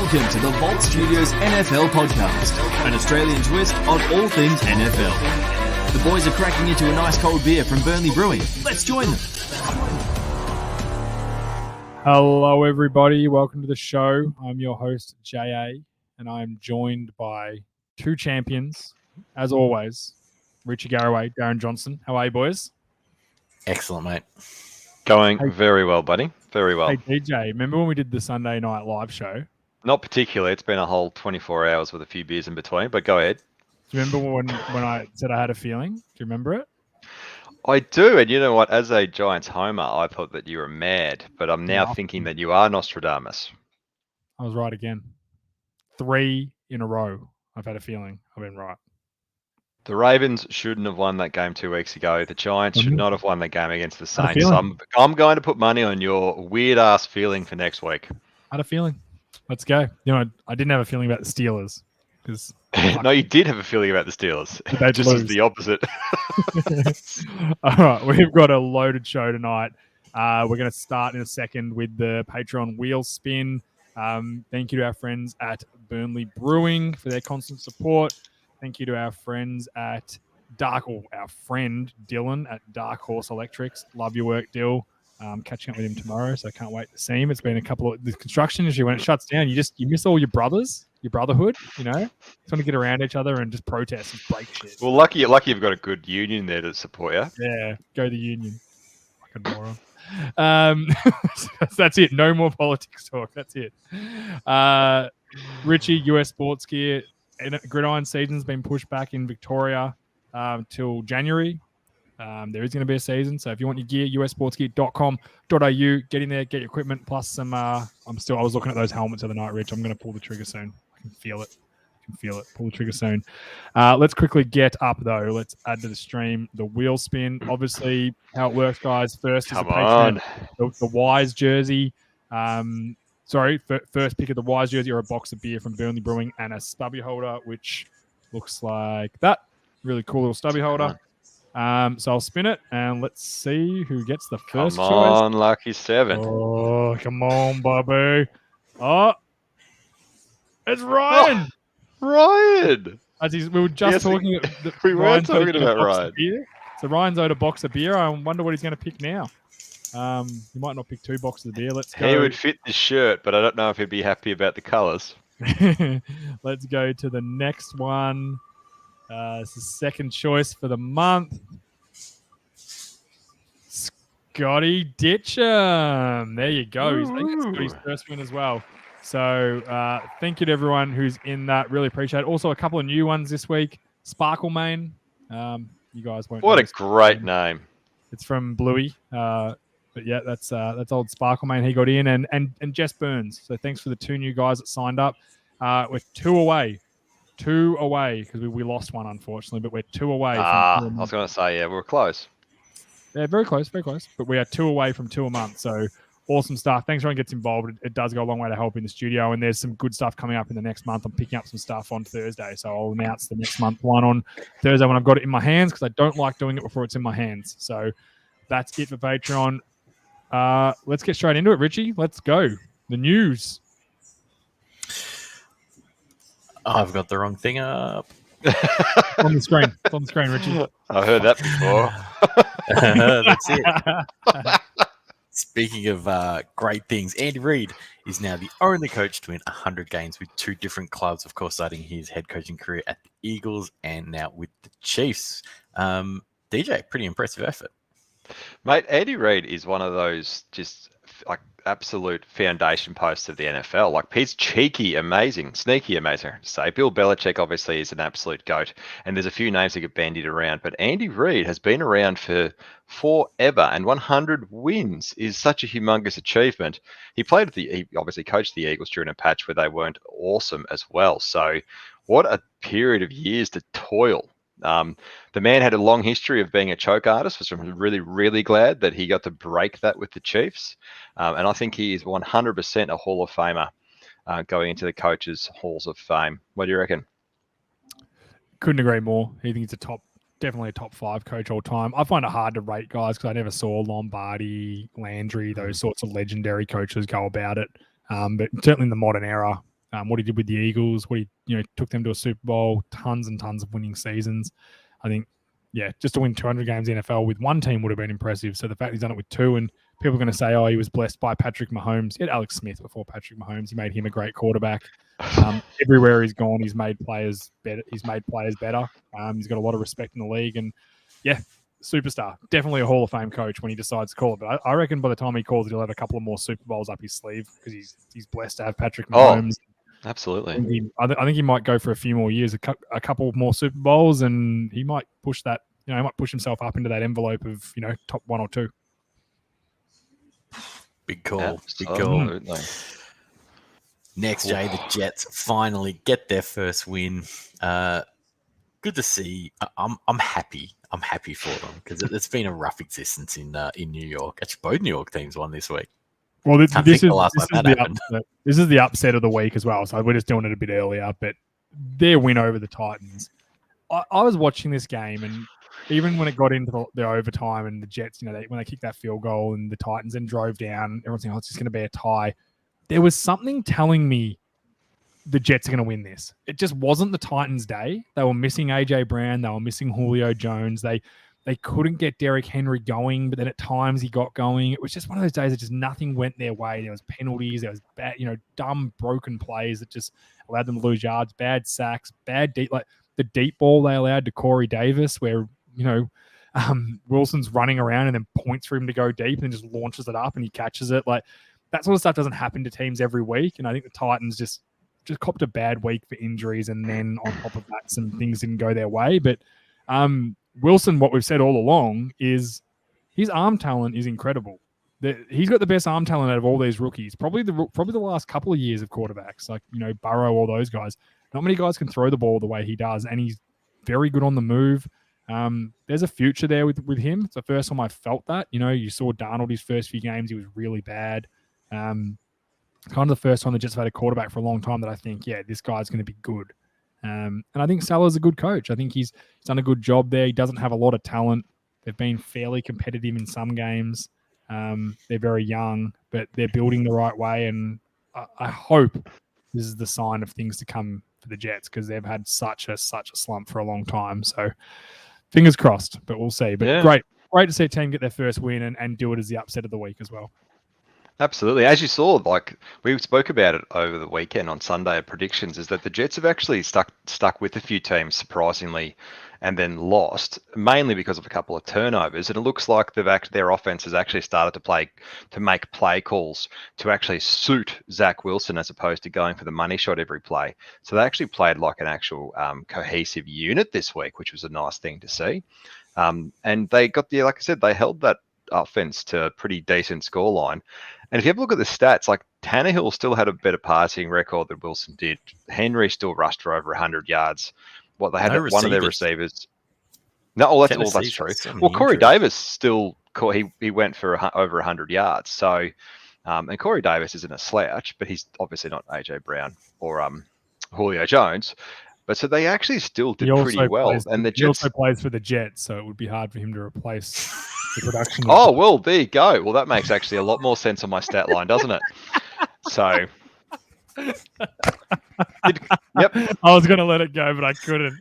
Welcome to the Vault Studios NFL podcast, an Australian twist on all things NFL. The boys are cracking into a nice cold beer from Burnley Brewing. Let's join them. Hello, everybody. Welcome to the show. I'm your host, JA, and I'm joined by two champions, as always, Richie Garraway, Darren Johnson. How are you, boys? Excellent, mate. Going very well, buddy. Very well. Hey, DJ, remember when we did the Sunday night live show? Not particularly. It's been a whole 24 hours with a few beers in between, but go ahead. Do you remember when I said I had a feeling? Do you remember it? I do, and you know what? As a Giants homer, I thought that you were mad, but I'm now thinking that you are Nostradamus. I was right again. 3 in a row. I've had a feeling I've been right. The Ravens shouldn't have won that game 2 weeks ago. The Giants should not have won that game against the Had a Saints. feeling. I'm going to put money on your weird-ass feeling for next week. I had a feeling. Let's go. You know, I didn't have a feeling about the Steelers because No, you did have a feeling about the Steelers. They'd Just lose. as the opposite. All right, we've got a loaded show tonight. We're going to start in a second with the Patreon wheel spin. Thank you to our friends at Burnley Brewing for their constant support. Thank you to our friends at our friend Dylan at Dark Horse Electrics. Love your work, Dill. Catching up with him tomorrow, so I can't wait to see him. It's been a couple of the construction issue when it shuts down. You miss all your brothers, your brotherhood. You know, just want to get around each other and just protest and break shit. Well, lucky you've got a good union there to support you. Yeah, go the union. Fucking moron. That's it. No more politics talk. That's it. Richie, US Sports Gear. Gridiron season's been pushed back in Victoria till January. There is going to be a season, so if you want your gear, ussportsgear.com.au, get in there, get your equipment, plus some. I was looking at those helmets the other night, Rich. I'm going to pull the trigger soon. I can feel it. Pull the trigger soon. Let's quickly get up though. Let's add to the stream the wheel spin. Obviously, how it works, guys. First is the Wise jersey. First pick of the Wise jersey or a box of beer from Burnley Brewing and a stubby holder, which looks like that. Really cool little stubby holder. So I'll spin it and let's see who gets the first choice. Come on, lucky 7. Oh, come on, Bobby. Oh, it's Ryan. Oh, Ryan. We were just talking. We were talking about Ryan. So Ryan's owed a box of beer. I wonder what he's going to pick now. He might not pick 2 boxes of beer. Let's go. He would fit the shirt, but I don't know if he'd be happy about the colours. Let's go to the next one. It's the second choice for the month. Scotty Ditcham. There you go. He's Scotty's first win as well. So thank you to everyone who's in that. Really appreciate it. Also, a couple of new ones this week. Sparkle Main. You guys won't. What a great name. It's from Bluey. But yeah, that's old Sparkle Main. He got in and Jess Burns. So thanks for the 2 new guys that signed up. We're 2 away. 2 away because we lost one, unfortunately, but we're 2 away. I was going to say, yeah, we're close. Yeah, very close, very close. But we are 2 away from 2 a month. So awesome stuff. Thanks, everyone gets involved. It does go a long way to help in the studio. And there's some good stuff coming up in the next month. I'm picking up some stuff on Thursday. So I'll announce the next month one on Thursday when I've got it in my hands because I don't like doing it before it's in my hands. So that's it for Patreon. Let's get straight into it, Richie. Let's go. The news. I've got the wrong thing up. On the screen. It's on the screen, Richie. I've heard that before. That's it. Speaking of great things, Andy Reid is now the only coach to win 100 games with 2 different clubs, of course, starting his head coaching career at the Eagles and now with the Chiefs. DJ, pretty impressive effort. Mate, Andy Reid is one of those just like absolute foundation posts of the NFL. Like he's sneaky amazing to say. Bill Belichick obviously is an absolute goat, and there's a few names that get bandied around, but Andy Reid has been around for forever, and 100 wins is such a humongous achievement. He obviously coached the Eagles during a patch where they weren't awesome as well. So what a period of years to toil. The man had a long history of being a choke artist, which I'm really, really glad that he got to break that with the Chiefs. And I think he is 100% a Hall of Famer going into the Coaches' Halls of Fame. What do you reckon? Couldn't agree more. He thinks he's definitely a top 5 coach all time. I find it hard to rate guys because I never saw Lombardi, Landry, those sorts of legendary coaches go about it. But certainly in the modern era, what he did with the Eagles, what he took them to a Super Bowl, tons and tons of winning seasons. I think, just to win 200 games in the NFL with one team would have been impressive. So the fact he's done it with two, and people are going to say, oh, he was blessed by Patrick Mahomes. He had Alex Smith before Patrick Mahomes. He made him a great quarterback. Everywhere he's gone, he's made players better. He's got a lot of respect in the league, and superstar. Definitely a Hall of Fame coach when he decides to call it. But I reckon by the time he calls it, he'll have a couple of more Super Bowls up his sleeve because he's blessed to have Patrick Mahomes. Absolutely. I think he might go for a few more years, a couple more Super Bowls, and he might push that. He might push himself up into that envelope of top one or two. Big call. Absolutely. Big call. Next, Jay, the Jets finally get their first win. Good to see. I'm happy. I'm happy for them because it's been a rough existence in New York. Actually, both New York teams won this week. Well, this is the upset of the week as well. So we're just doing it a bit earlier, but their win over the Titans. I was watching this game, and even when it got into the overtime and the Jets, when they kicked that field goal and the Titans then drove down, everyone's saying, it's just going to be a tie. There was something telling me the Jets are going to win this. It just wasn't the Titans' day. They were missing AJ Brown. They were missing Julio Jones. They couldn't get Derrick Henry going, but then at times he got going. It was just one of those days that just nothing went their way. There was penalties. There was bad, dumb, broken plays that just allowed them to lose yards, bad sacks, bad deep, like the deep ball they allowed to Corey Davis where, Wilson's running around and then points for him to go deep and just launches it up and he catches it. Like that sort of stuff doesn't happen to teams every week. And I think the Titans just copped a bad week for injuries. And then on top of that, some things didn't go their way. But Wilson, what we've said all along is his arm talent is incredible. He's got the best arm talent out of all these rookies. Probably the last couple of years of quarterbacks, like Burrow, all those guys. Not many guys can throw the ball the way he does, and he's very good on the move. There's a future there with him. It's the first time I felt that. You saw Darnold his first few games; he was really bad. Kind of the first time they just had a quarterback for a long time that I think, this guy's going to be good. And I think Salah's a good coach. I think he's done a good job there. He doesn't have a lot of talent. They've been fairly competitive in some games. They're very young, but they're building the right way. And I hope this is the sign of things to come for the Jets because they've had such a slump for a long time. So fingers crossed, but we'll see. But great to see a team get their first win and do it as the upset of the week as well. Absolutely. As you saw, like we spoke about it over the weekend on Sunday at predictions, is that the Jets have actually stuck with a few teams surprisingly and then lost, mainly because of a couple of turnovers. And it looks like their offense has actually started to make play calls to actually suit Zach Wilson as opposed to going for the money shot every play. So they actually played like an actual cohesive unit this week, which was a nice thing to see. And they got like I said, they held that offense to a pretty decent scoreline. And if you have a look at the stats, like Tannehill still had a better passing record than Wilson did. Henry still rushed for over 100 yards. They had one of their receivers. No, that's true. Well, Corey Davis still he went for over 100 yards. So, and Corey Davis isn't a slouch, but he's obviously not AJ Brown or Julio Jones. But so they actually still did pretty well. He also plays for the Jets, so it would be hard for him to replace the production. Oh, well, there you go. Well, that makes actually a lot more sense on my stat line, doesn't it? So, yep. I was going to let it go, but I couldn't.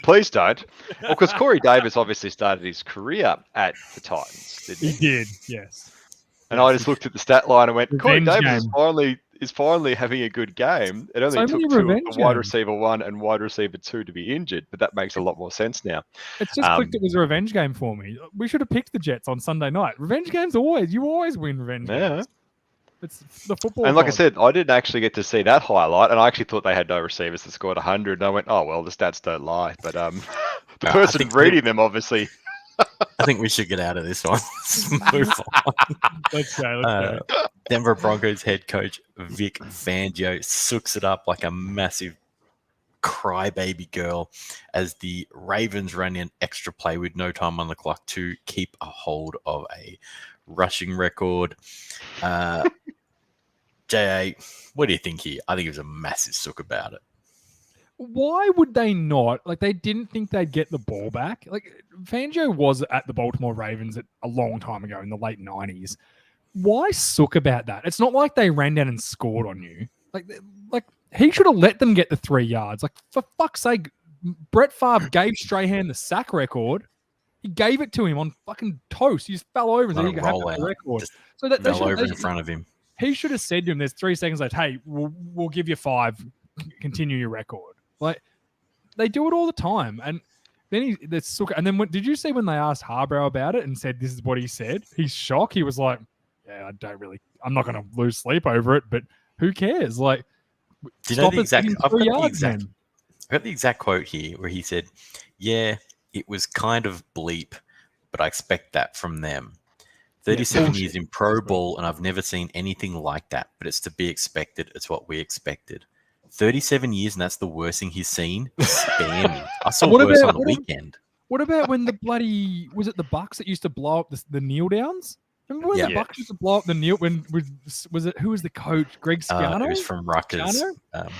Please don't. Well, because Corey Davis obviously started his career at the Titans, didn't he? He did, yes. And I just looked at the stat line and went, Corey Davis is finally having a good game. It only took a wide receiver 1 and wide receiver 2 to be injured, but that makes a lot more sense now. It's just clicked it was a revenge game for me. We should have picked the Jets on Sunday night. Revenge games you always win revenge games. It's the football. And like I said, I didn't actually get to see that highlight, and I actually thought they had no receivers that scored 100. And I went, oh well, the stats don't lie. But the person reading them obviously. I think we should get out of this one. Let's move on. Let's go. Denver Broncos head coach Vic Fangio sooks it up like a massive crybaby girl as the Ravens run in extra play with no time on the clock to keep a hold of a rushing record. J.A., what do you think here? I think it was a massive sook about it. Why would they not? Like, they didn't think they'd get the ball back. Like, Fangio was at the Baltimore Ravens a long time ago in the late 90s. Why sook about that? It's not like they ran down and scored on you. Like he should have let them get the 3 yards. Like, for fuck's sake, Brett Favre gave Strahan the sack record. He gave it to him on fucking toast. He just fell over and said he could have the record. Just so that fell over in front of him. He should have said to him, "There's 3 seconds left. Hey, we'll give you 5. Continue your record." Like, they do it all the time. And then did you see when they asked Harbrow about it and said this is what he said? He's shocked. He was like, "Yeah, I'm not going to lose sleep over it, but who cares?" Like, do you know the exact? I've got the exact quote here where he said, "Yeah, it was kind of bleep, but I expect that from them. 37 years in pro ball, and I've never seen anything like that, but it's to be expected. It's what we expected. 37 years, and that's the worst thing he's seen? Spare me. I saw worse on the weekend." What about when the bloody... Was it the Bucks that used to blow up the kneel downs? Remember when the Bucks used to blow up the kneel... Was it... Who was the coach? Greg Schiano? It was from Rutgers.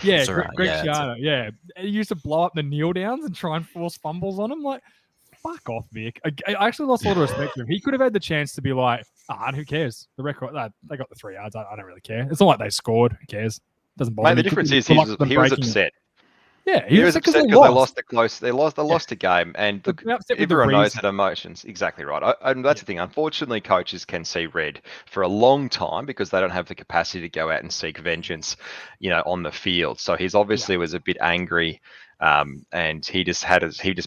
Greg Schiano. Yeah. He used to blow up the kneel downs and try and force fumbles on him. Like, fuck off, Vic. I actually lost a lot of respect for him. He could have had the chance to be like, who cares? The record... They got the 3 yards. I don't really care. It's not like they scored. Who cares? Doesn't bother me. The difference is he was upset. Yeah, he was upset because they lost the close. They lost the game, and everyone knows that emotions. Exactly right. And that's the thing. Unfortunately, coaches can see red for a long time because they don't have the capacity to go out and seek vengeance, on the field. So he's obviously was a bit angry, and he just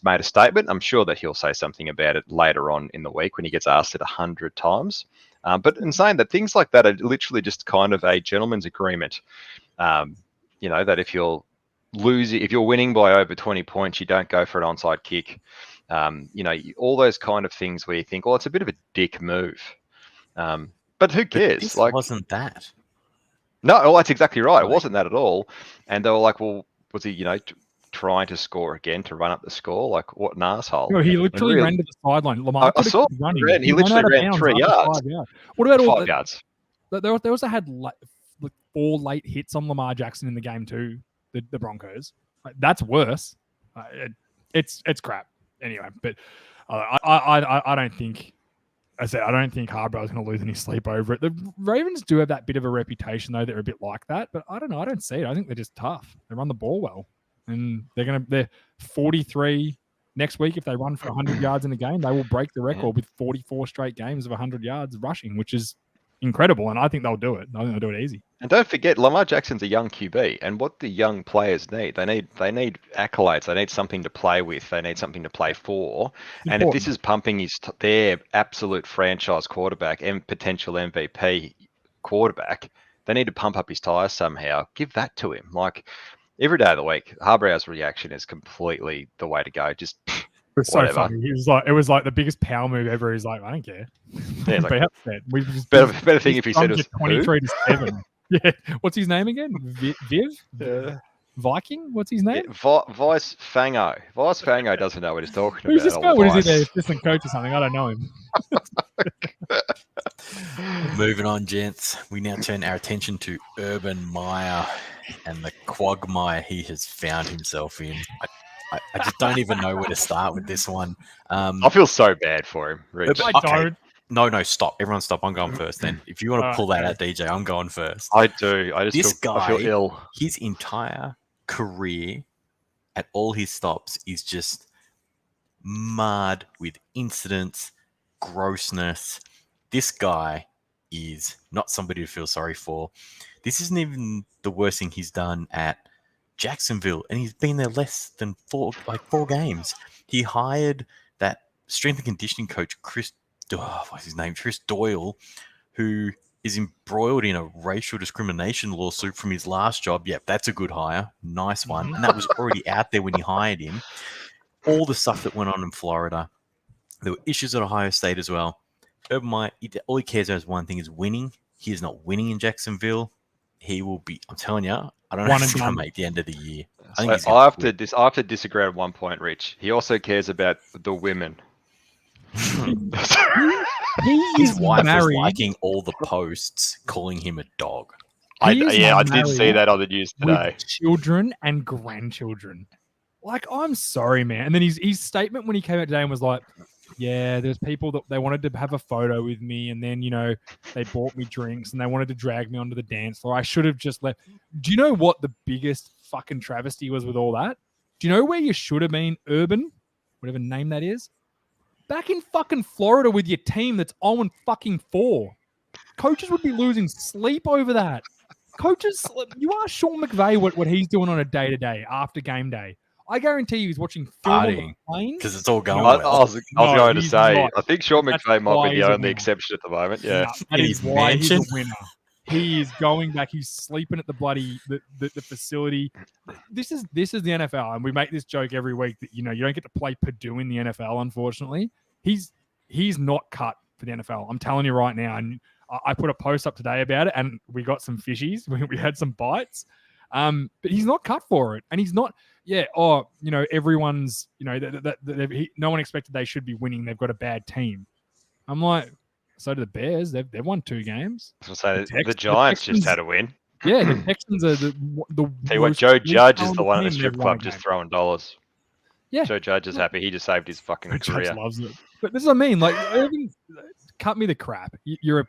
made a statement. I'm sure that he'll say something about it later on in the week when he gets asked it 100 times. But in saying that, things like that are literally just kind of a gentleman's agreement. That if you're winning by over 20 points, you don't go for an onside kick. All those kind of things where you think, well, it's a bit of a dick move. But who cares? This wasn't that. No, well, that's exactly right. It wasn't that at all. And they were like, well, was he, trying to score again to run up the score? Like, what an asshole. No, he literally ran to the sideline. Lamar I saw running. He literally ran 3 yards. 5 yards. What about 5 yards? They also had 4 late hits on Lamar Jackson in the game too. The Broncos. That's worse. It's crap. Anyway, but I don't think. I don't think Harbrow's going to lose any sleep over it. The Ravens do have that bit of a reputation though. They're a bit like that, but I don't know. I don't see it. I think they're just tough. They run the ball well, and they're 43 next week. If they run for 100 yards in a game, they will break the record with 44 straight games of 100 yards rushing, which is incredible, and I think they'll do it. I think they'll do it easy. And don't forget, Lamar Jackson's a young QB, and what the young players need, they need accolades. They need something to play with. They need something to play for. And if this is pumping their absolute franchise quarterback and potential MVP quarterback, they need to pump up his tires somehow. Give that to him. Like, every day of the week, Harbrow's reaction is completely the way to go. Just it was so funny. It was like the biggest power move ever. He's like, I don't care. Yeah, like, better thing if he said it was 23-7. Yeah. What's his name again? Viv? Yeah. Viking? What's his name? Yeah, Vice Fango. Vice Fango doesn't know what he's talking about. Who's this guy? What is he, their assistant coach or something? I don't know him. Moving on, gents. We now turn our attention to Urban Meyer and the quagmire he has found himself in. I just don't even know where to start with this one. I feel so bad for him, Rich. I don't. No, stop. Everyone stop. I'm going first then. If you want to pull that out, DJ, I'm going first. I do. I feel ill. His entire career at all his stops is just marred with incidents, grossness. This guy is not somebody to feel sorry for. This isn't even the worst thing he's done at Jacksonville, and he's been there less than 4 games. He hired that strength and conditioning coach, Chris Doyle, who is embroiled in a racial discrimination lawsuit from his last job. Yep, that's a good hire. Nice one. And that was already out there when he hired him. All the stuff that went on in Florida. There were issues at Ohio State as well. Urban Meyer, all he cares about is one thing, is winning. He is not winning in Jacksonville. He will be, I'm telling you, I don't know if he's going to make the end of the year. I have to disagree on one point, Rich. He also cares about the women. His wife was liking all the posts calling him a dog. I did see that on the news today. With children and grandchildren. Like, I'm sorry, man. And then his statement when he came out today and was like, Yeah, there's people that they wanted to have a photo with me, and then they bought me drinks and they wanted to drag me onto the dance floor. I should have just left. Do you know what the biggest fucking travesty was with all that? Do you know where you should have been, Urban, whatever name that is? Back in fucking Florida with your team that's 0-4. Coaches would be losing sleep over that. Coaches, you ask Sean McVay what he's doing on a day-to-day after game day. I guarantee you he's watching film on the plane. Because it's all going I well. was going to he's say, not. I think Sean That's McVay might why be he's the a only winner. exception at the moment. Yeah. Nah, that In is his why he's mansion? a winner. He is going back. He's sleeping at the bloody the facility. This is the NFL, and we make this joke every week that you don't get to play Purdue in the NFL. Unfortunately, he's not cut for the NFL. I'm telling you right now. And I put a post up today about it, and we got some fishies. We had some bites, but he's not cut for it, and he's not. Yeah. Oh, everyone's. No one expected they should be winning. They've got a bad team. I'm like. So do the Bears. They've won 2 games. So the Giants just had a win. Yeah, the Texans are the Tell you what, most Joe Judge is talented the one at the team. strip They've won a club just game. throwing dollars. Yeah, Joe Judge is happy. He just saved his fucking Joe Judge career. loves it. But this is what I mean. Like, Irving, cut me the crap. You're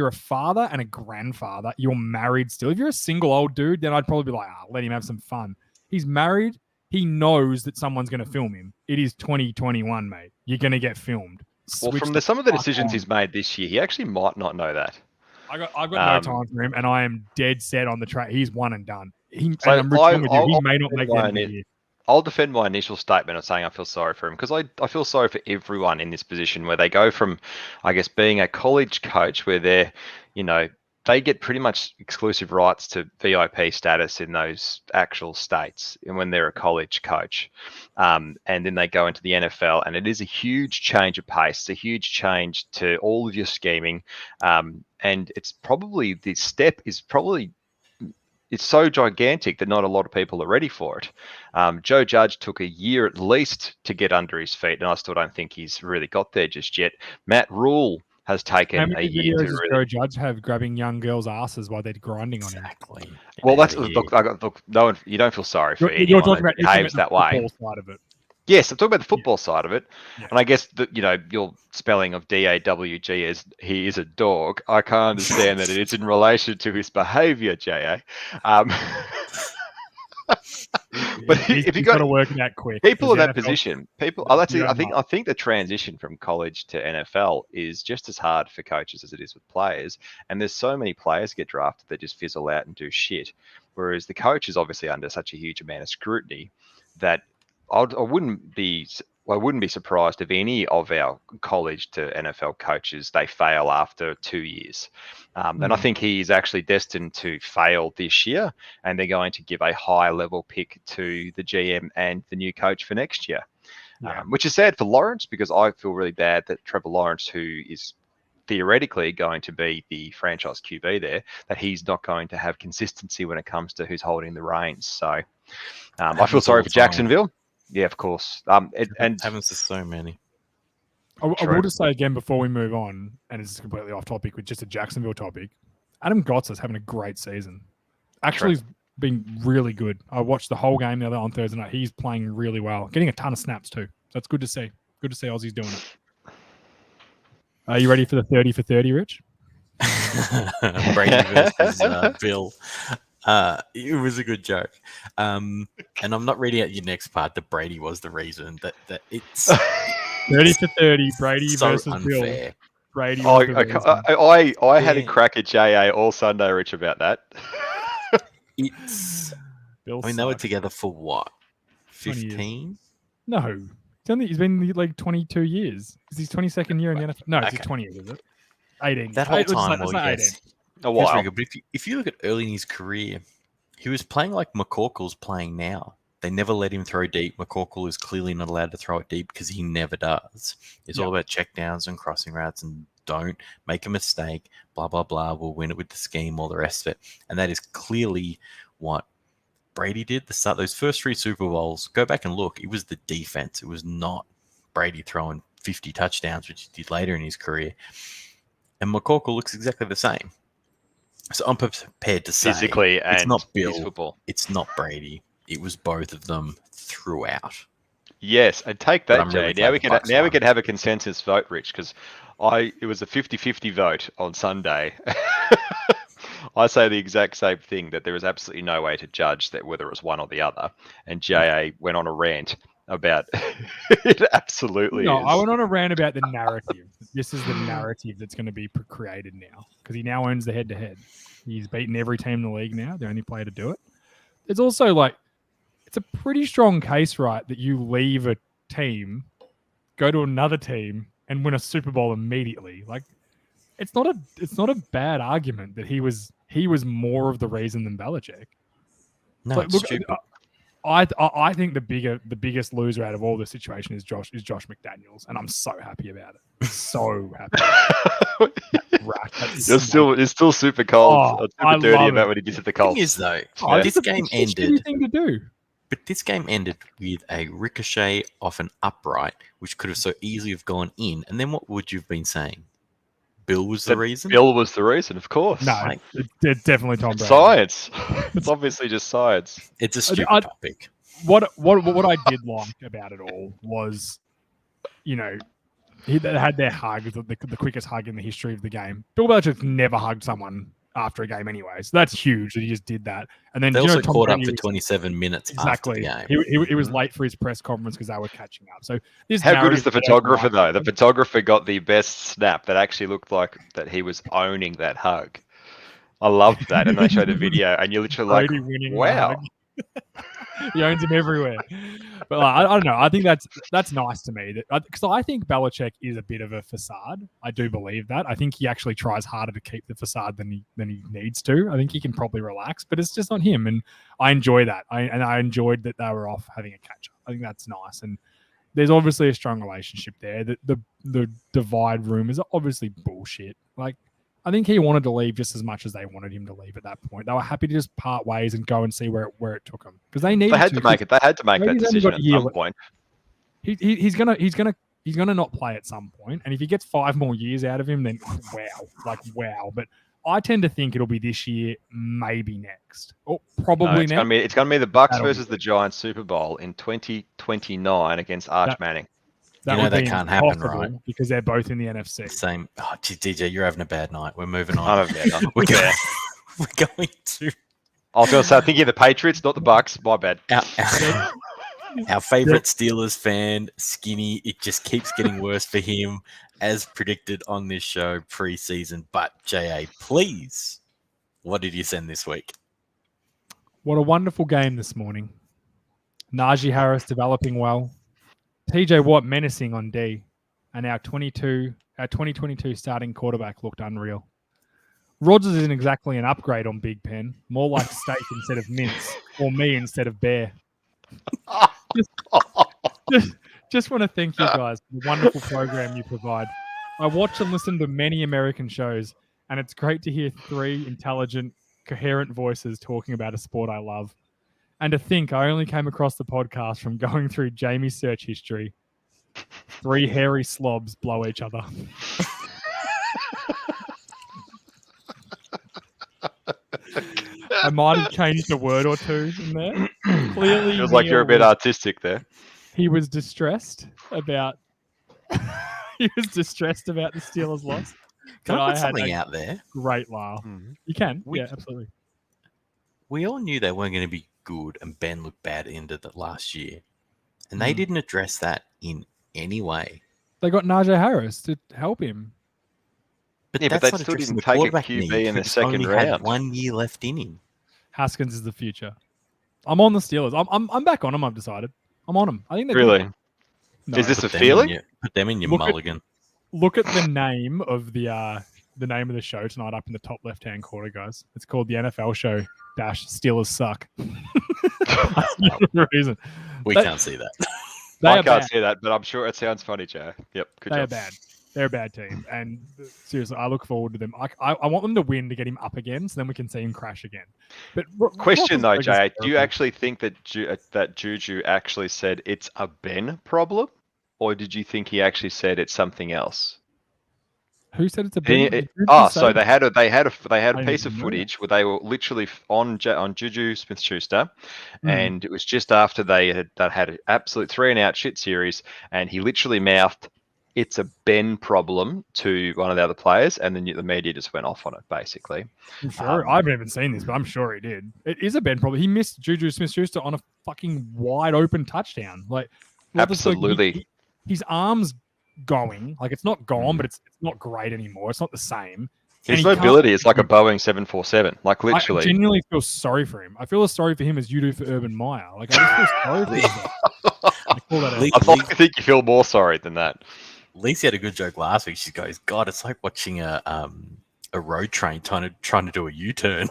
a father and a grandfather. You're married still. If you're a single old dude, then I'd probably be like, let him have some fun. He's married. He knows that someone's going to film him. It is 2021, mate. You're going to get filmed. Well, from some of the decisions he's made this year, he actually might not know that. I've got no time for him, and I am dead set on the track. He's one and done. And So I'm with you. He may not make the end of the year. I'll defend my initial statement of saying I feel sorry for him because I feel sorry for everyone in this position where they go from, I guess, being a college coach where they're, they get pretty much exclusive rights to VIP status in those actual states and when they're a college coach. And then they go into the NFL and it is a huge change of pace. It's a huge change to all of your scheming. And it's probably, the step is probably, it's so gigantic that not a lot of people are ready for it. Joe Judge took a year at least to get under his feet, and I still don't think he's really got there just yet. Matt Rule has taken How many a year to videos does Joe Judge have grabbing young girls' asses while they're grinding on him? Exactly. Well, that's look. No one. You don't feel sorry for You're anyone talking that about behaves that way. football side of it. Yes, I'm talking about the football side of it, Yeah. and I guess that your spelling of DAWG is he is a dog. I can't understand that it's in relation to his behaviour, JA. But if you got to work that quick, people in that position, I think the transition from college to NFL is just as hard for coaches as it is with players. And there's so many players get drafted that just fizzle out and do shit, whereas the coach is obviously under such a huge amount of scrutiny that I wouldn't be surprised if any of our college to NFL coaches they fail after 2 years. And I think he is actually destined to fail this year, and they're going to give a high level pick to the GM and the new coach for next year, which is sad for Lawrence because I feel really bad that Trevor Lawrence, who is theoretically going to be the franchise QB there, that he's not going to have consistency when it comes to who's holding the reins. So I feel sorry for Jacksonville. Yeah, of course. And happens to so many. I will just say again before we move on, and it's completely off topic with just a Jacksonville topic. Adam Gotts is having a great season. Actually, he's been really good. I watched the whole game the other on Thursday night. He's playing really well, getting a ton of snaps too. So it's good to see. Good to see Aussies doing it. Are you ready for the 30 for 30, Rich? Brady versus Bill. It was a good joke. And I'm not reading out your next part that Brady was the reason that it's 30 for 30, Brady so versus unfair. Bill. Brady. I had a crack at JA all Sunday, Rich, about that. It's. Bill I mean, they were sucks. together for what? 20 years. 15? No. He's been like 22 years. Is his 22nd year in the NFL? No, it's his Okay. 20 years, is it? 18. That whole Let's time, say well, 18. yes. A while. Yes, very good. But if you look at early in his career, he was playing like McCorkle's playing now. They never let him throw deep. McCorkle is clearly not allowed to throw it deep because he never does. It's all about checkdowns and crossing routes and don't make a mistake, blah, blah, blah. We'll win it with the scheme, all the rest of it. And that is clearly what Brady did. Those first 3 Super Bowls, go back and look. It was the defense. It was not Brady throwing 50 touchdowns, which he did later in his career. And McCorkle looks exactly the same. So I'm prepared to say Physically it's and not his Bill, football. it's not Brady. It was both of them throughout. Yes, and take But that, I'm really Jay. Now glad we the can Bucks won. have a consensus vote, Rich, because it was a 50-50 vote on Sunday. I say the exact same thing, that there is absolutely no way to judge that whether it was one or the other. And JA went on a rant about it absolutely No, I is. went on a rant about the narrative. This is the narrative that's going to be created now because he now owns the head-to-head. He's beaten every team in the league now. The only player to do it. It's also like it's a pretty strong case, right, that you leave a team, go to another team, and win a Super Bowl immediately. Like it's not a bad argument that he was more of the reason than Belichick. No, Like, it's look, stupid. I think the biggest loser out of all this situation is Josh McDaniels, and I'm so happy about it. So happy. You're still super cold, Oh, super I dirty love about it. when he did to the Thing Colts. is, though, Oh, this game it's a shitty ended. thing to do. But this game ended with a ricochet off an upright, which could have so easily have gone in. And then what would you have been saying? Bill was the That reason? Bill was the reason, of course. No, Like, it's definitely Tom It's Brady. science. It's obviously just science. it's a stupid topic. What I did like about it all was, you know, they had their hug, the quickest hug in the history of the game. Bill Belichick never hugged someone after a game anyway, so that's huge that he just did that. And then They you know, also Tom caught Brady up for was- 27 minutes exactly. after the game. He was late for his press conference because they were catching up. So this How good is narrative the that I don't photographer, like- though? The photographer got the best snap that actually looked like that he was owning that hug. I loved that. And they showed the video, and you're literally like, Brady winning the wow. hug. He owns him everywhere. But like, I don't know. I think that's nice to me because I think Belichick is a bit of a facade. I do believe that. I think he actually tries harder to keep the facade than he needs to. I think he can probably relax, but it's just on him. And I enjoy that. I enjoyed that they were off having a catch up. I think that's nice. And there's obviously a strong relationship there. The divide room is obviously bullshit. Like, I think he wanted to leave just as much as they wanted him to leave at that point. They were happy to just part ways and go and see where it took them because they needed They had to make it. They had to make that Brady's only decision got at a year some left. point. He's gonna not play at some point, and if he gets 5 more years out of him, then wow. But I tend to think it'll be this year, maybe next, or probably No, next. it's gonna be the Bucks That'll be versus the Giants Super Bowl in 2029 against Arch Manning. That You know would that be can't happen, impossible right? because they're both in the NFC. Same. Oh, geez, DJ, you're having a bad night. We're moving I on. don't know. We're going, we're going to I was going to say, I'm thinking of the Patriots, not the Bucks. My bad. our favorite Steelers fan, Skinny. It just keeps getting worse for him, as predicted on this show pre-season. But JA, please, what did you send this week? What a wonderful game this morning. Najee Harris developing well. TJ Watt menacing on D. And our 2022 starting quarterback looked unreal. Rodgers isn't exactly an upgrade on Big Pen. More like steak instead of mince. Or me instead of bear. Just want to thank you guys for the wonderful program you provide. I watch and listen to many American shows, and it's great to hear 3 intelligent, coherent voices talking about a sport I love. And to think I only came across the podcast from going through Jamie's search history. 3 hairy slobs blow each other. I might have changed a word or two in there. Clearly, Feels like you're a bit artistic there. he was distressed about the Steelers' loss. Can But I I put had something a out there? great laugh. You can, We- yeah, absolutely. We all knew they weren't going to be good, and Ben looked bad at the end of the last year. And they didn't address that in any way. They got Najee Harris to help him. But Yeah, but that's they not still addressing didn't the take a quarterback QB need, in the who's second only had round. 1 year left in him. Haskins is the future. I'm on the Steelers. I'm back on them. I've decided. I'm on them. I think they're Really? good. No. Is this a Put them feeling? Put them in your Look at- mulligan. Look at the name of the name of the show tonight up in the top left-hand corner, guys. It's called the NFL Show - Steelers Suck. That's the reason. We They- can't see that. They I are can't bad. see that, but I'm sure it sounds funny, Joe. Yep, good They are job. bad. They're a bad team, and seriously, I look forward to them. I want them to win to get him up again, so then we can see him crash again. But Question though, Roethlisberger's Jay, do you terrible. actually think that that Juju actually said it's a Ben problem, or did you think he actually said it's something else? Who said it's a He- Ben? Did you Oh, say so it? they had a I piece of didn't know footage where they were literally on Juju Smith-Schuster, Mm. and it was just after they had an absolute 3-and-out shit series, and he literally mouthed, "It's a Ben problem" to one of the other players, and then the media just went off on it, basically. I'm sure. I haven't even seen this, but I'm sure he did. It is a Ben problem. He missed Juju Smith-Schuster on a fucking wide open touchdown. Like, Absolutely. his arms going. Like, it's not gone, but it's not great anymore. It's not the same. And His he can't- mobility is like a Boeing 747, like I literally. genuinely feel sorry for him. I feel as sorry for him as you do for Urban Meyer. Like, I just feel sorry for him. I call that Lee- out. I think you feel more sorry than that. Lisa had a good joke last week. She goes, "God, it's like watching a road train trying to do a U-turn."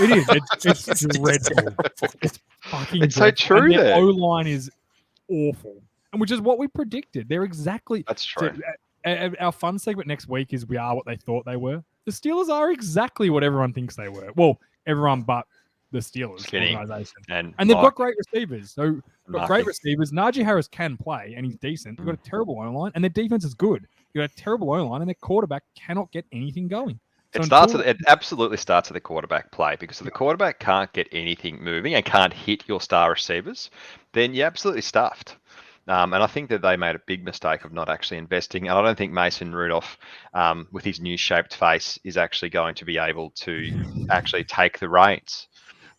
It is. It's dreadful. It's fucking It's so dreadful. true And their there. O-line is awful, and which is what we predicted. They're exactly. That's true. Our fun segment next week is we are what they thought they were. The Steelers are exactly what everyone thinks they were. Well, everyone but the Steelers Skinny. organization. And And they've Mike, got great receivers. So they've got great Marking. receivers. Najee Harris can play, and he's decent. They've got a terrible O-line, and their defense is good. You've got a terrible O-line, and their quarterback cannot get anything going. So it absolutely starts at the quarterback play, because if the quarterback can't get anything moving and can't hit your star receivers, then you're absolutely stuffed. And I think that they made a big mistake of not actually investing. And I don't think Mason Rudolph, with his new shaped face, is actually going to be able to actually take the reins.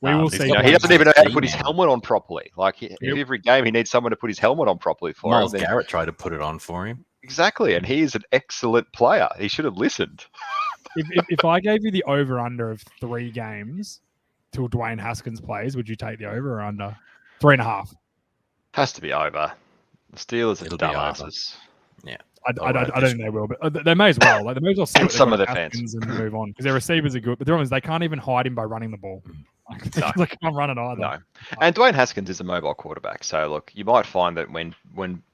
we will he's see. got He doesn't even know how to team put his now. helmet on properly. Like every game, he needs someone to put his helmet on properly for Miles him. Garrett tried to put it on for him. Exactly, and he is an excellent player. He should have listened. If I gave you the over-under of 3 games till Dwayne Haskins plays, would you take the over or under? 3.5. Has to be over. The Steelers are It'll be over. dumbasses. I All right, don't think they will, but they may as well. Like, they may as well see what Some they've of got their in fans. Haskins and move on, because their receivers are good. But the problem is they can't even hide him by running the ball. Like, they can't run it either. No. And Dwayne Haskins is a mobile quarterback. So, look, you might find that when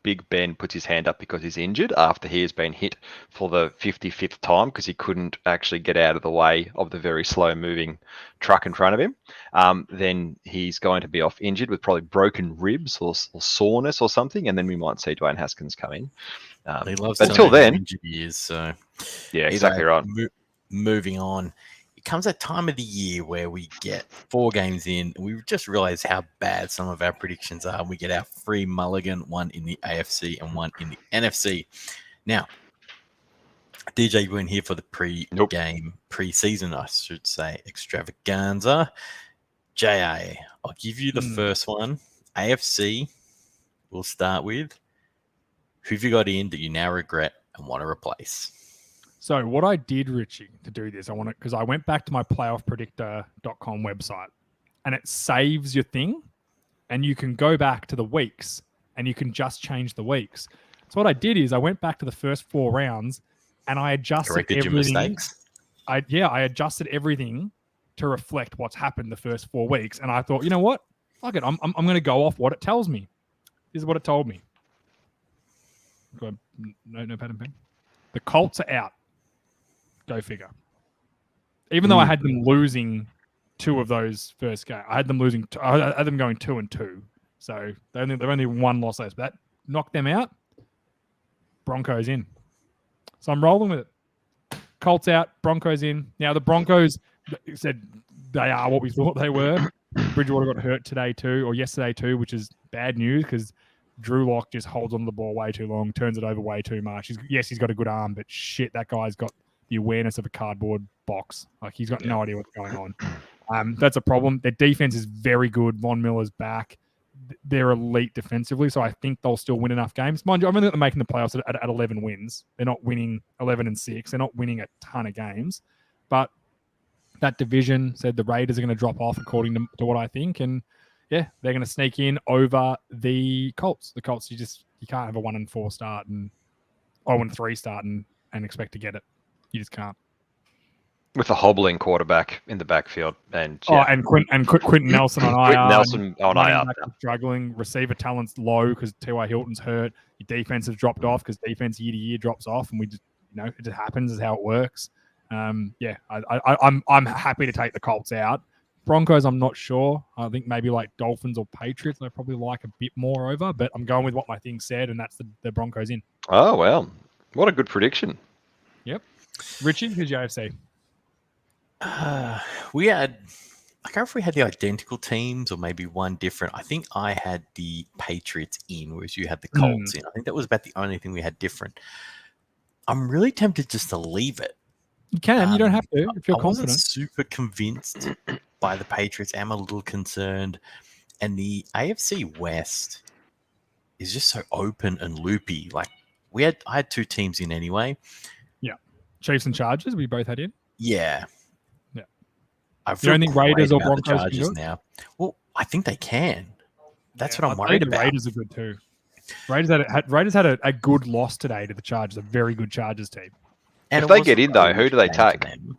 Big Ben puts his hand up because he's injured after he has been hit for the 55th time because he couldn't actually get out of the way of the very slow-moving truck in front of him, then he's going to be off injured with probably broken ribs or soreness or something, and then we might see Dwayne Haskins come in. He loves but to until know his then, injured years, so yeah, exactly right. Moving on, it comes that time of the year where we get 4 games in, and we just realize how bad some of our predictions are. We get our free mulligan, one in the AFC and one in the NFC. Now, DJ, you weren't here for the pre-game, pre-season, I should say, extravaganza. JA, I'll give you the first one. AFC, we'll start with. Who've you got in that you now regret and want to replace? So what I did, Richie, to do this, because I went back to my playoffpredictor.com website, and it saves your thing, and you can go back to the weeks, and you can just change the weeks. So what I did is I went back to the first 4 rounds, and I adjusted Corrected your everything. mistakes. I adjusted everything to reflect what's happened the first 4 weeks, and I thought, you know what? Fuck it, I'm going to go off what it tells me. This is what it told me. No pen and pen. The Colts are out. Go figure. Even though I had them losing 2 of those first games, I had them losing. I had them going 2-2. So they've only 1 loss less. But that knocked them out. Broncos in. So I'm rolling with it. Colts out. Broncos in. Now the Broncos said they are what we thought they were. Bridgewater got hurt today too, or yesterday too, which is bad news because Drew Lock just holds on the ball way too long, turns it over way too much. He's got a good arm, but shit, that guy's got the awareness of a cardboard box. Like, he's got no idea what's going on. That's a problem. Their defense is very good. Von Miller's back. They're elite defensively, so I think they'll still win enough games. Mind you, I'm only making the playoffs at 11 wins. They're not winning 11-6. They're not winning a ton of games. But that division said the Raiders are going to drop off according to what I think. And yeah, they're going to sneak in over the Colts. The Colts, you can't have a 1-4 start and 0-3 start and expect to get it. You just can't. With a hobbling quarterback in the backfield, and Quentin Nelson on IR. Quentin Nelson on IR. Struggling. Receiver talent's low because T.Y. Hilton's hurt. Your defense has dropped off because defense year to year drops off, and we just, it just happens. Is how it works. I'm happy to take the Colts out. Broncos, I'm not sure. I think maybe like Dolphins or Patriots, I probably like a bit more over, but I'm going with what my thing said, and that's the Broncos in. Oh, well. What a good prediction. Yep. Richie, who's your AFC? We had, I can't remember if we had the identical teams or maybe one different. I think I had the Patriots in, whereas you had the Colts in. I think that was about the only thing we had different. I'm really tempted just to leave it. You can. You don't have to if you're I wasn't confident. super convinced by the Patriots. I'm a little concerned. And the AFC West is just so open and loopy. Like I had two teams in anyway. Yeah. Chiefs and Chargers, we both had in. Yeah. Yeah. I You feel don't think Raiders or great about the Broncos can do Chargers it? now. Well, I think they can. That's what I'm I'll tell you worried the about. Raiders are good too. Raiders had a good loss today to the Chargers, a very good Chargers team. And If it they was get a in though, road who do they game for take? them.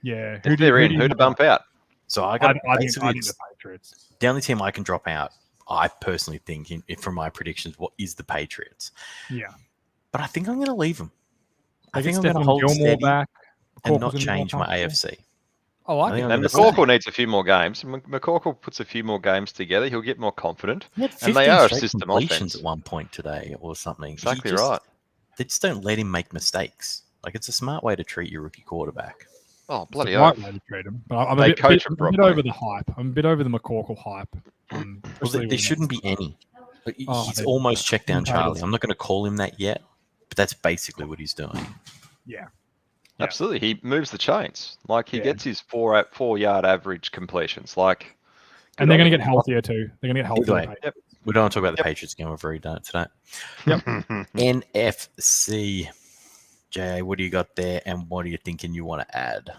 Yeah. If they're in, who to bump out? So I I got think basically the Patriots. the only team I can drop out, I personally think, from my predictions, what is the Patriots. Yeah. But I think I'm going to leave them. I They think get I'm going to Stephon hold Gilmore steady back. and McCorkle's not gonna be more change my comfortable. AFC. I like I think it. I'm And gonna McCorkle needs a few more games. McCorkle puts a few more games together. He'll get more confident. He had And they 15 are a straight system completions offense. at one point today or something. Exactly He just- right. They just don't let him make mistakes. Like, it's a smart way to treat your rookie quarterback. Oh, It's the bloody right oath. way to treat him. But I'm They a bit, coach him I'm a bit properly. over the hype. I'm a bit over the McCorkle hype. Well, especially there when shouldn't be any. But Oh, he's they- almost checked down Potatoes. Charlie. I'm not going to call him that yet, but that's basically what he's doing. Yeah. Yeah. Absolutely. He moves the chains. Like he Yeah. gets his 4-yard average completions. Like, And they're good going on to get him. healthier too. They're going to get healthier. Anyway, we don't want to talk about the Patriots again. We've already done it today. NFC. JA, what do you got there, and what are you thinking you want to add?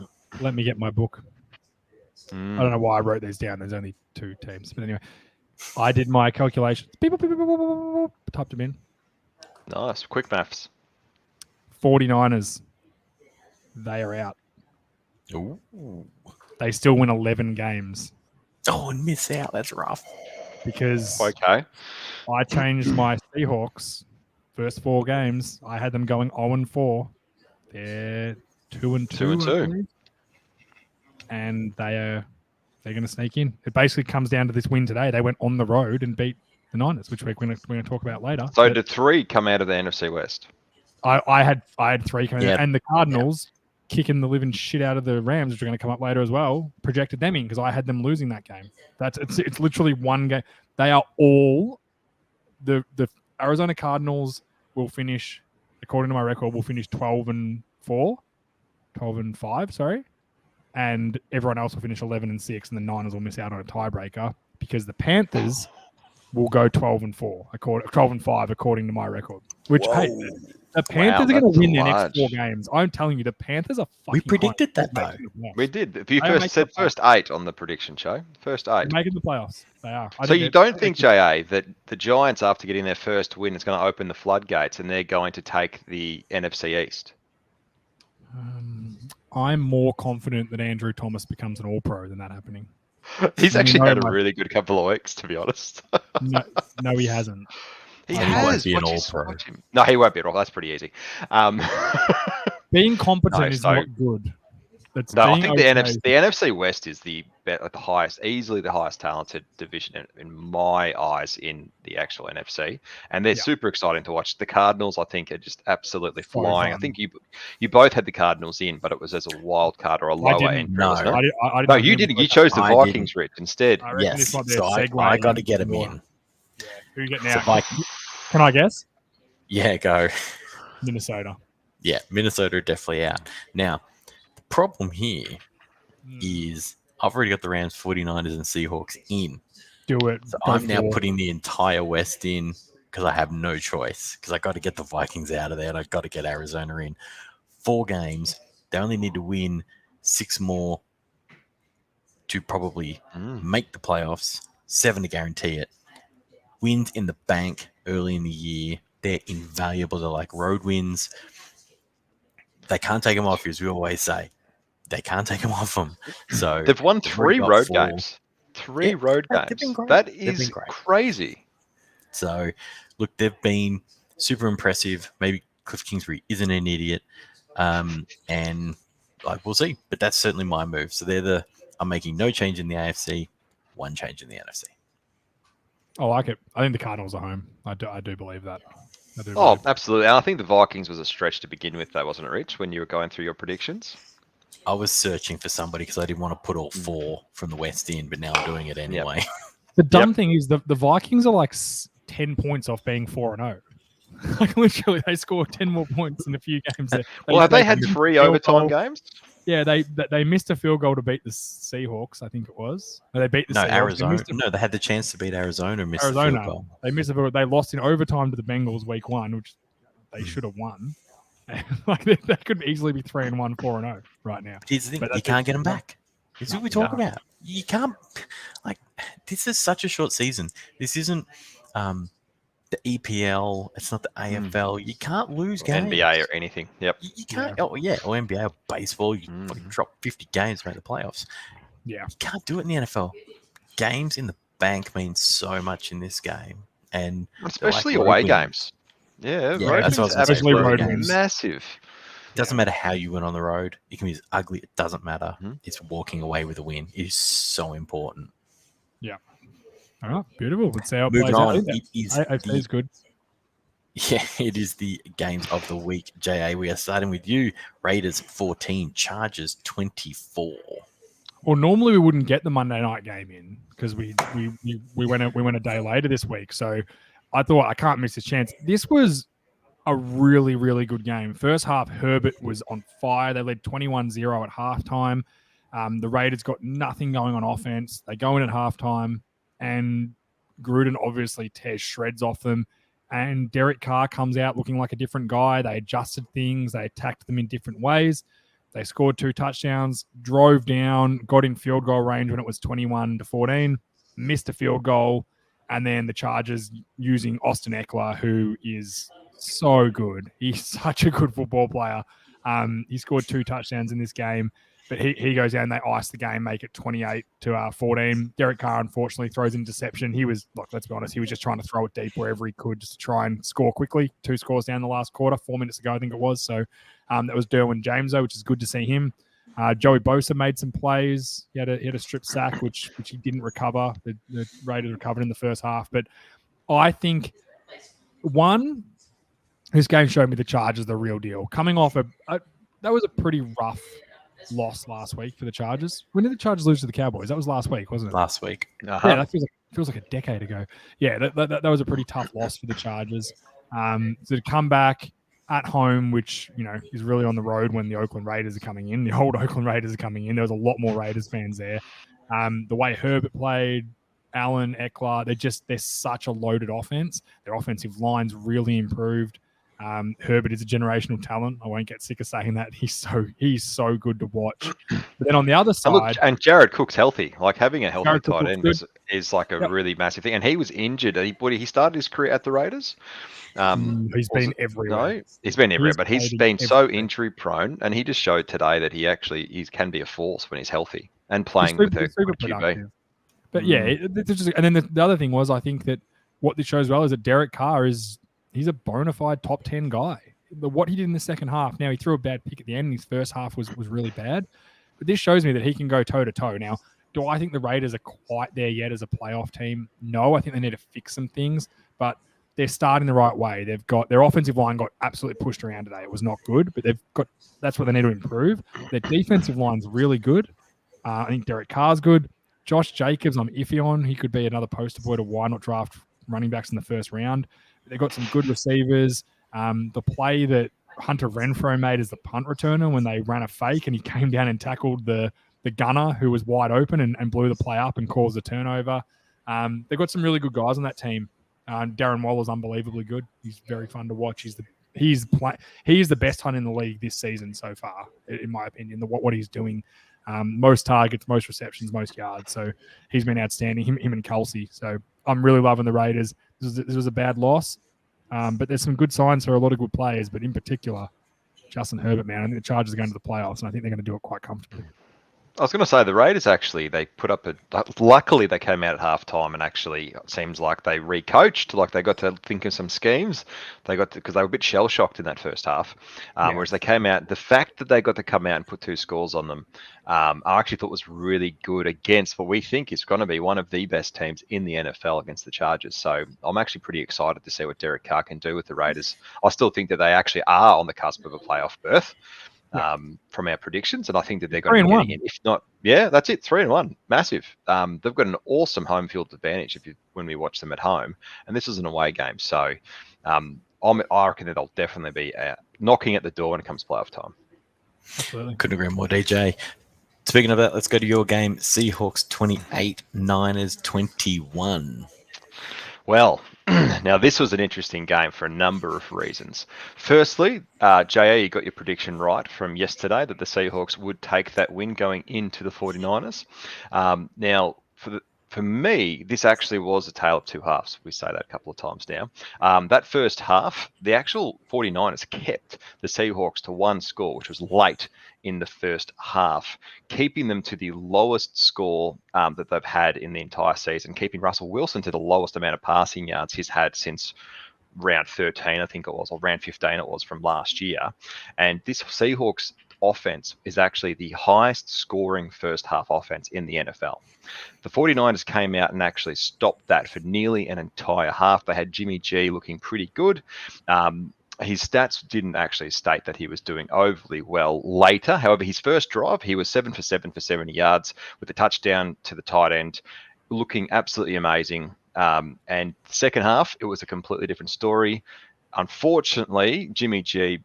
Let me get my book. I don't know why I wrote these down. There's only 2 teams. But anyway, I did my calculations. Beep, beep, beep, beep, beep, beep, beep, beep, typed them in. Nice. Quick maths. 49ers. They are out. Ooh. They still win 11 games Oh, and miss out. That's rough. because Okay. I changed my Seahawks first 4 games. I had them going 0-4. They're 2-2. 2-2. I believe. And they're going to sneak in. It basically comes down to this win today. They went on the road and beat the Niners, which we're going to talk about later. So But did 3 come out of the NFC West? I had 3 coming Yeah. in, and the Cardinals kicking the living shit out of the Rams, which are going to come up later as well. Projected them in because I had them losing that game. It's literally one game. They are all the Arizona Cardinals will finish, according to my record, will finish 12-4, 12-5. Sorry, and everyone else will finish 11-6, and the Niners will miss out on a tiebreaker because the Panthers will go 12-4, 12-5 according to my record. Which hey, the Panthers are going that's to win their next large. 4 games. I'm telling you, the Panthers are fucking. We predicted high. that, though. We did. If you They are first said making the first 8 on the prediction show, first 8. They're making the playoffs. They are. So you don't think, JA, that the Giants, after getting their first win, is going to open the floodgates and they're going to take the NFC East? I'm more confident that Andrew Thomas becomes an All-Pro than that happening. He's You actually know had a my- really good couple of weeks, to be honest. No, he hasn't. He And he won't has. be an Watch All-Pro. watch him. No, he won't be at all. That's pretty easy. Being competent No, is so- not good. That's No, I being think the okay. NFC West is the highest, easily the highest talented division in my eyes in the actual NFC, and they're Yeah. super exciting to watch. The Cardinals, I think, are just absolutely So flying. I fun. think you both had the Cardinals in, but it was as a wild card or a lower didn't. entry, No. wasn't it? I didn't No, have you them didn't. both. You chose the I Vikings, Rich, instead. I reckon Yes, this might be a so segue. I got to get him more. in. Yeah. Who you get So now? Vikings. Can I guess? Yeah, go. Minnesota. Yeah, Minnesota are definitely out. Now, the problem here is I've already got the Rams, 49ers, and Seahawks in. Do it. So Go I'm now for it. putting the entire West in because I have no choice because I got to get the Vikings out of there and I've got to get Arizona in. 4 games. They only need to win 6 more to probably make the playoffs. 7 to guarantee it. Wins in the bank early in the year. They're invaluable. They're like road wins. They can't take them off you, as we always say. They can't take them off them. So They've won they've already 3 got road 4. games. 3 Yeah, road they've been games. great. That They've been is great. crazy. So, look, they've been super impressive. Maybe Cliff Kingsbury isn't an idiot, and like we'll see. But that's certainly my move. So I'm making no change in the AFC, 1 change in the NFC. I like it. I think the Cardinals are home. I do believe that. I do Oh, believe. absolutely. And I think the Vikings was a stretch to begin with, though, wasn't it, Rich, when you were going through your predictions? I was searching for somebody because I didn't want to put all four from the West in, but now I'm doing it anyway. The dumb thing is the Vikings are like 10 points off being 4-0. Like literally, they scored 10 more points in a few games. There. Well, have they had missed a 3 field overtime goal. games? Yeah, they missed a field goal to beat the Seahawks. I think it was. No, they beat the No, Seahawks. Arizona. No, they had the chance to beat Arizona and missed the field Arizona. goal. They missed a field goal. They lost in overtime to the Bengals week 1, which they should have won. Like they could easily be 3-1, 4-0 right now. Here's the thing: But you can't get them back. This is what we talk about. You can't. Like, this is such a short season. This isn't the EPL. It's not the AFL. You can't lose games. NBA or anything. Yep. You can't. Yeah. Oh yeah, or NBA or baseball. You fucking drop 50 games to make the playoffs. Yeah, you can't do it in the NFL. Games in the bank mean so much in this game, and especially like away games. Yeah, that's what I was especially road games. Massive. It doesn't matter how you went on the road. It can be as ugly. It doesn't matter. It's walking away with a win. It is so important. Yeah. All right, beautiful. Let's see how it Moving plays on. out. It is AFC's good. Yeah, it is the games of the week. JA, we are starting with you. Raiders 14, Chargers 24. Well, normally we wouldn't get the Monday night game in because we went a day later this week. So I thought I can't miss this chance. This was a really, really good game. First half, Herbert was on fire. They led 21-0 at halftime. The Raiders got nothing going on offense. They go in at halftime, and Gruden obviously tears shreds off them. And Derek Carr comes out looking like a different guy. They adjusted things. They attacked them in different ways. They scored 2 touchdowns, drove down, got in field goal range when it was 21-14, missed a field goal, and then the Chargers using Austin Eckler, who is so good. He's such a good football player. He scored 2 touchdowns in this game, but he goes down, they ice the game, make it 28-14. Derek Carr, unfortunately, throws an interception. He was, look, let's be honest, he was just trying to throw it deep wherever he could just to try and score quickly. 2 scores down the last quarter, 4 minutes ago, I think it was. So that was Derwin James, though, which is good to see him. Joey Bosa made some plays. He had a strip sack, which he didn't recover. The Raiders recovered in the first half. But I think, one, this game showed me the Chargers the real deal. Coming off that was a pretty rough loss last week for the Chargers. When did the Chargers lose to the Cowboys? That was last week, wasn't it? Last week. Yeah, that feels like a decade ago. Yeah, that was a pretty tough loss for the Chargers. So to come back at home, which is really on the road when the Oakland Raiders are coming in. The old Oakland Raiders are coming in. There was a lot more Raiders fans there. The way Herbert played, Allen, Eckler, they're such a loaded offense. Their offensive line's really improved. Herbert is a generational talent. I won't get sick of saying that. He's so good to watch. But then on the other side, and Jared Cook's healthy. Like having a healthy Jared tight Cook end looks is like a really massive thing. And he was injured. He started his career at the Raiders. He's been everywhere. No, he's been everywhere, but he's been so everywhere. injury prone, and he just showed today that he can be a force when he's healthy and playing with a good QB. But yeah, and then the other thing was, I think that what this shows well is that Derek Carr he's a bona fide top 10 guy. What he did in the second half, now he threw a bad pick at the end. His first half was really bad. But this shows me that he can go toe-to-toe. Now, do I think the Raiders are quite there yet as a playoff team? No, I think they need to fix some things. But they're starting the right way. They've got their offensive line got absolutely pushed around today. It was not good, but that's what they need to improve. Their defensive line's really good. I think Derek Carr's good. Josh Jacobs, I'm iffy on. He could be another poster boy to why not draft running backs in the first round. They've got some good receivers. The play that Hunter Renfrow made as the punt returner when they ran a fake and he came down and tackled the gunner who was wide open and blew the play up and caused a turnover. They've got some really good guys on that team. Darren Waller's unbelievably good. He's very fun to watch. He's the best hunt in the league this season so far, in my opinion. What he's doing, most targets, most receptions, most yards. So he's been outstanding. Him and Kelsey. So I'm really loving the Raiders. This was a bad loss, but there's some good signs for a lot of good players. But in particular, Justin Herbert, man, I think the Chargers are going to the playoffs, and I think they're going to do it quite comfortably. I was going to say the Raiders actually, they put up luckily they came out at halftime and actually it seems like they recoached, like they got to think of some schemes. Because they were a bit shell shocked in that first half. Whereas they came out, the fact that they got to come out and put 2 scores on them, I actually thought was really good against what we think is going to be one of the best teams in the NFL against the Chargers. So I'm actually pretty excited to see what Derek Carr can do with the Raiders. I still think that they actually are on the cusp of a playoff berth. From our predictions, and I think that they're going to be getting in. If not, that's it, 3-1, massive. They've got an awesome home field advantage when we watch them at home, and this is an away game, so I reckon that they'll definitely be knocking at the door when it comes to playoff time. Absolutely. Couldn't agree more, DJ. Speaking of that, let's go to your game. Seahawks 28, Niners 21. Well, now this was an interesting game for a number of reasons. Firstly, JA, you got your prediction right from yesterday that the Seahawks would take that win going into the 49ers. Now, for me, this actually was a tale of 2 halves. We say that a couple of times now. That first half, the actual 49ers kept the Seahawks to 1 score, which was late in the first half, keeping them to the lowest score that they've had in the entire season, keeping Russell Wilson to the lowest amount of passing yards he's had since round 13, I think it was, or round 15 it was from last year. And this Seahawks offense is actually the highest scoring first half offense in the NFL. The 49ers came out and actually stopped that for nearly an entire half. They had Jimmy G looking pretty good. His stats didn't actually state that he was doing overly well later. However, his first drive, he was 7 for 7 for 70 yards with a touchdown to the tight end, looking absolutely amazing. And the second half, it was a completely different story. Unfortunately, Jimmy G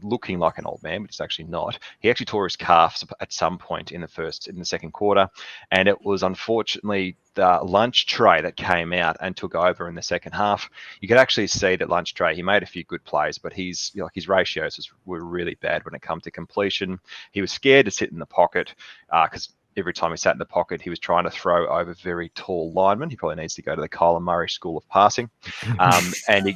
looking like an old man, but he's actually not. He actually tore his calf at some point in the second quarter, and it was unfortunately the lunch tray that came out and took over in the second half. You could actually see that lunch tray, he made a few good plays, but his ratios were really bad when it comes to completion. He was scared to sit in the pocket because every time he sat in the pocket, he was trying to throw over very tall linemen. He probably needs to go to the Kyler Murray School of Passing. And he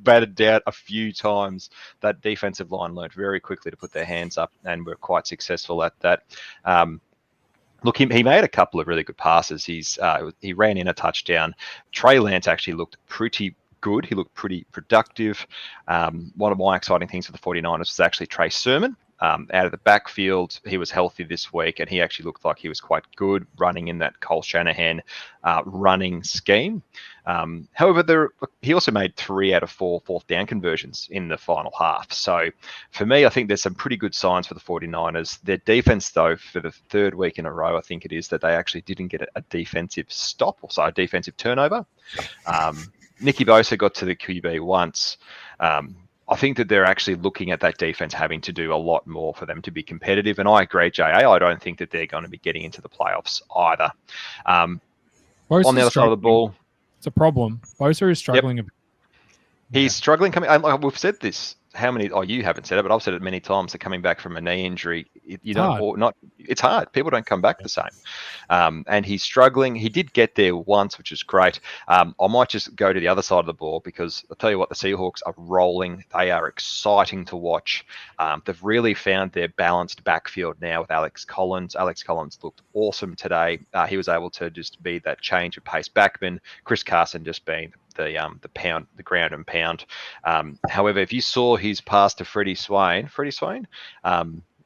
batted down a few times. That defensive line learned very quickly to put their hands up and were quite successful at that. Look, he made a couple of really good passes. He ran in a touchdown. Trey Lance actually looked pretty good. He looked pretty productive. One of my exciting things for the 49ers was actually Trey Sermon. Out of the backfield, he was healthy this week, and he actually looked like he was quite good running in that Cole Shanahan running scheme. However, he also made 3 out of 4 fourth down conversions in the final half. So for me, I think there's some pretty good signs for the 49ers. Their defense, though, for the 3rd week in a row, I think it is that they actually didn't get a defensive stop, a defensive turnover. Nicky Bosa got to the QB once. I think that they're actually looking at that defense having to do a lot more for them to be competitive. And I agree, JA. I don't think that they're going to be getting into the playoffs either. On the other side of the ball, it's a problem. Bosa is struggling a bit. He's struggling coming. We've said this. You haven't said it, but I've said it many times. That coming back from a knee injury, it's hard. People don't come back the same. And he's struggling. He did get there once, which is great. I might just go to the other side of the ball because I'll tell you what, the Seahawks are rolling. They are exciting to watch. They've really found their balanced backfield now with Alex Collins. Alex Collins looked awesome today. He was able to just be that change of pace backman. Chris Carson just being the ground and pound. However, if you saw his pass to Freddie Swain,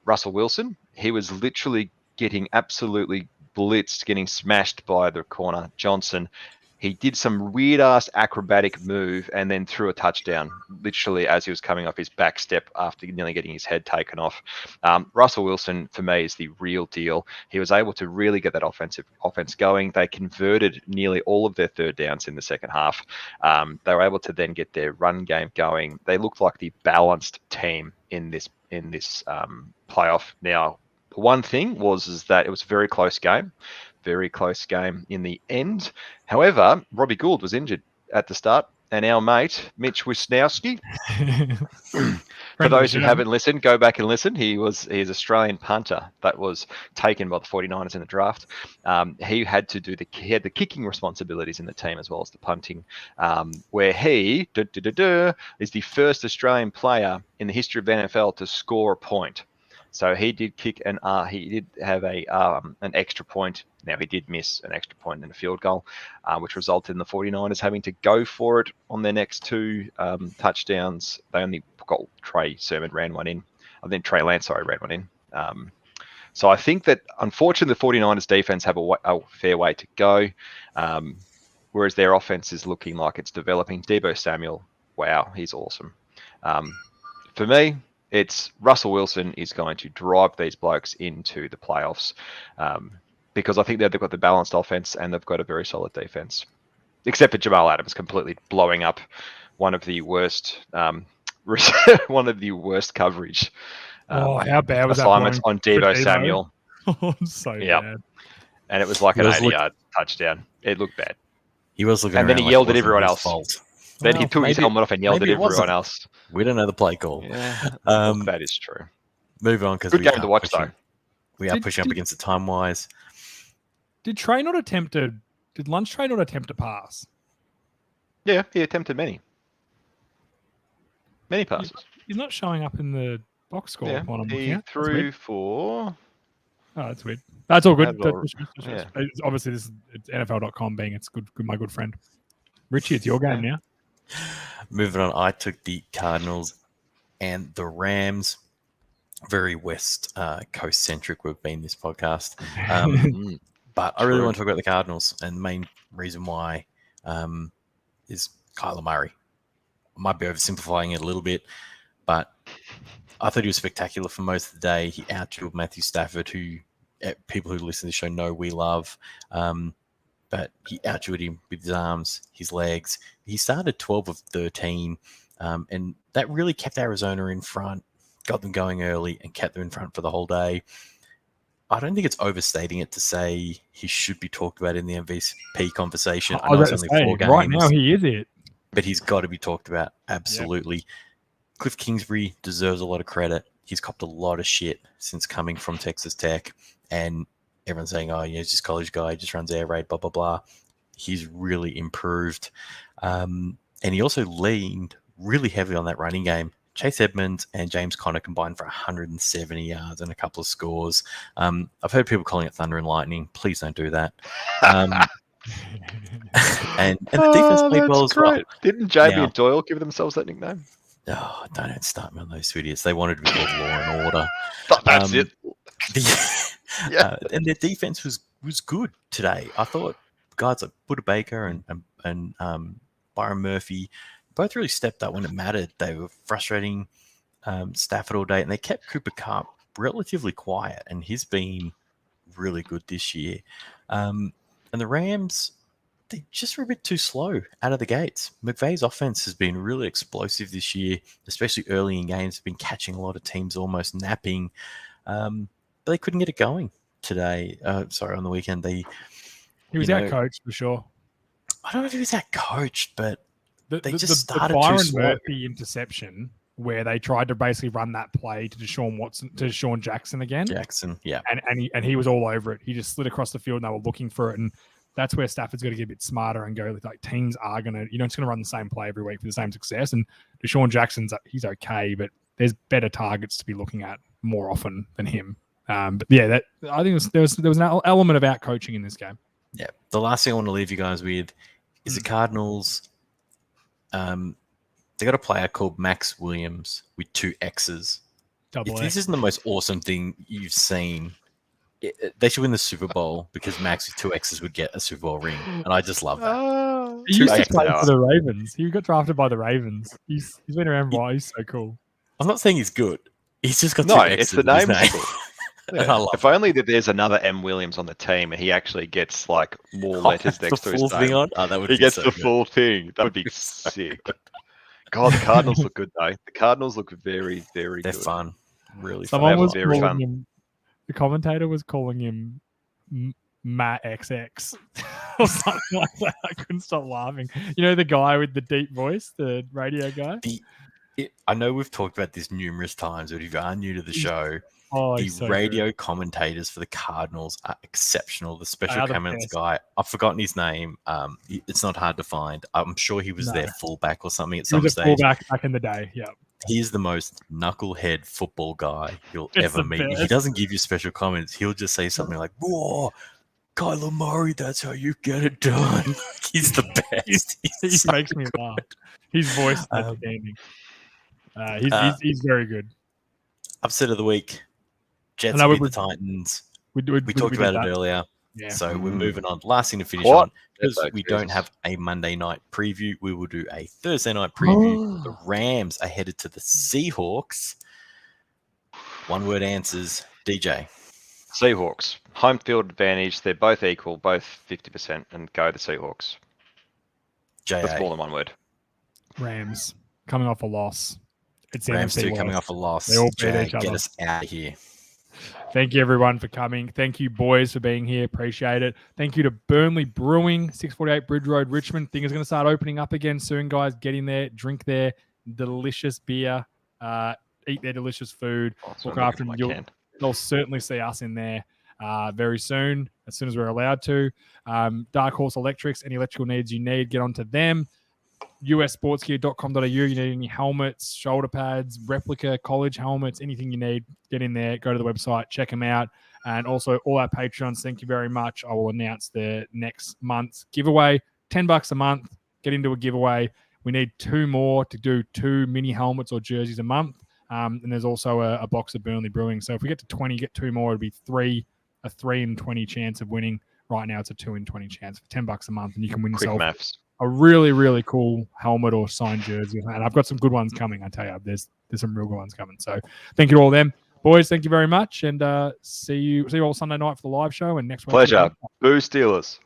Russell Wilson, he was literally getting absolutely blitzed, getting smashed by the corner Johnson. He did some weird ass acrobatic move and then threw a touchdown, literally as he was coming off his back step after nearly getting his head taken off. Russell Wilson, for me, is the real deal. He was able to really get that offense going. They converted nearly all of their 3rd downs in the second half. They were able to then get their run game going. They looked like the balanced team in this playoff. Now, one thing is that it was a very close game in the end. However, Robbie Gould was injured at the start, and our mate, Mitch Wisnowski, for those who haven't listened, go back and listen. He's an Australian punter that was taken by the 49ers in the draft. He had the kicking responsibilities in the team as well as the punting, where he is the first Australian player in the history of the NFL to score a point. So he did kick he did have an extra point. Now he did miss an extra point in a field goal, which resulted in the 49ers having to go for it on their next 2 touchdowns. They only got Trey Sermon ran one in. I think Trey Lance, ran one in. So I think that unfortunately the 49ers defense have a fair way to go, whereas their offense is looking like it's developing. Deebo Samuel, wow, he's awesome. For me, it's Russell Wilson is going to drive these blokes into the playoffs because I think they've got the balanced offense and they've got a very solid defense, except for Jamal Adams completely blowing up one of the worst coverage. How bad was that assignments blowing on Deebo Samuel? So Yep. bad. And it was like an 80-yard touchdown. It looked bad. He was looking And then around he yelled like at it wasn't everyone his else. fault. Then he Well, took his helmet off and yelled at maybe it everyone wasn't. else. We don't know the play call. Yeah, look, that is true. Move on because Good game to watch, though. We are pushing up against the time wise. Did Lunch Trey not attempt to pass? Yeah, he attempted many passes. He's not showing up in the box score. Yeah, when I'm looking he at. threw for. Oh, that's weird. That's all good. Yeah. Obviously, this is it's NFL.com being it's good, my good friend. Richie, it's your game now. Moving on, I took the Cardinals and the Rams. Very West Coast centric we've been this podcast. But I really want to talk about the Cardinals, and the main reason why is Kyler Murray. I might be oversimplifying it a little bit, but I thought he was spectacular for most of the day. He outdrilled Matthew Stafford, who people who listen to the show know we love. But he outdrilled him with his arms, his legs. He started 12 of 13, and that really kept Arizona in front, got them going early, and kept them in front for the whole day. I don't think it's overstating it to say he should be talked about in the MVP conversation. I know it's only 4 games. Right now, he is it. But he's got to be talked about, absolutely. Yep. Cliff Kingsbury deserves a lot of credit. He's copped a lot of shit since coming from Texas Tech, and everyone's saying, oh, he's just a college guy, he just runs air raid, blah, blah, blah. He's really improved. And he also leaned really heavily on that running game. Chase Edmonds and James Conner combined for 170 yards and a couple of scores. I've heard people calling it thunder and lightning. Please don't do that. And the defense played well as well. Didn't Jamie and Doyle give themselves that nickname? Oh, don't start me on those two idiots. They wanted to be called Law and Order. That's it. And their defense was good today. I thought guys like Buda Baker and Byron Murphy both really stepped up when it mattered. They were frustrating Stafford all day, and they kept Cooper Kupp relatively quiet, and he's been really good this year. And the Rams, they just were a bit too slow out of the gates. McVay's offense has been really explosive this year, especially early in games. Been catching a lot of teams almost napping. But they couldn't get it going today. On the weekend. He was out-coached for sure. I don't know if he was out-coached, but they just the started Byron too slow. Murphy interception where they tried to basically run that play to Deshaun Jackson again. Yeah. And he was all over it. He just slid across the field and they were looking for it. And that's where Stafford's got to get a bit smarter and go like teams are going to, it's going to run the same play every week for the same success. And Deshaun Jackson's, he's okay, but there's better targets to be looking at more often than him. But yeah, I think there was an element of out coaching in this game. Yeah. The last thing I want to leave you guys with is the Cardinals. They got a player called Max Williams with 2 X's. If this isn't the most awesome thing you've seen, they should win the Super Bowl because Max with 2 X's would get a Super Bowl ring, and I just love that. He used to play for the Ravens. He got drafted by the Ravens. He's been around a while. He's so cool. I'm not saying he's good. He's just got 2 X's. It's the name. Yeah. If only that there's another M. Williams on the team and he actually gets like more letters next to his name. Thing on? Oh, that would he be gets so the good. full thing. That would be sick. God, the Cardinals look good though. The Cardinals look very, very They're good. fun. Really Someone fun. was very calling fun. him, the commentator was calling him Matt XX or something like that. I couldn't stop laughing. The guy with the deep voice, the radio guy? I know we've talked about this numerous times, but if you are new to the show, the so radio good. commentators for the Cardinals are exceptional. The special They are the comments best. guy, I've forgotten his name. It's not hard to find. I'm sure he was their fullback or something at He some was a stage. fullback back in the day. Yeah. He's the most knucklehead football guy you'll It's ever the meet. He best. doesn't give you special comments. He'll just say something like, "Whoa, Kyler Murray, that's how you get it done." He's the best. He He's so makes me laugh. His voice is Um, outstanding. He's very good. upset of the week. Jets I know beat the Titans. We talked did about that. it earlier. Yeah. So we're moving on. Last thing to finish What? on, because Yes, we Jesus. don't have a Monday night preview, we will do a Thursday night preview. The Rams are headed to the Seahawks. One word answers, DJ. Seahawks. Home field advantage. They're both equal, both 50%, and go the Seahawks. That's JA. more than one word. Rams coming off a loss. It's the Rams NFC too coming West. off a loss. They all beat JA, each other. get us out of here. Thank you, everyone, for coming. Thank you, boys, for being here. Appreciate it. Thank you to Burnley Brewing, 648 Bridge Road, Richmond. Thing is going to start opening up again soon, guys. Get in there, drink their delicious beer, eat their delicious food. Look after them. They'll certainly see us in there very soon, as soon as we're allowed to. Dark Horse Electrics, any electrical needs you need, get onto them. ussportsgear.com.au. You need any helmets, shoulder pads, replica college helmets, anything you need, get in there, go to the website, check them out. And also all our Patreons, thank you very much. I will announce the next month's giveaway. $10 a month, get into a giveaway. We need 2 more to do 2 mini helmets or jerseys a month. And there's also a box of Burnley Brewing. So if we get to 20, get 2 more, it'll be a 3 in 20 chance of winning. Right now it's a 2 in 20 chance for $10 a month, and you can win Quick yourself maths. a really, really cool helmet or signed jersey. And I've got some good ones coming, I tell you. There's some real good ones coming. So thank you to all them. Boys, thank you very much. And see you all Sunday night for the live show and next week. Pleasure. Boo Steelers.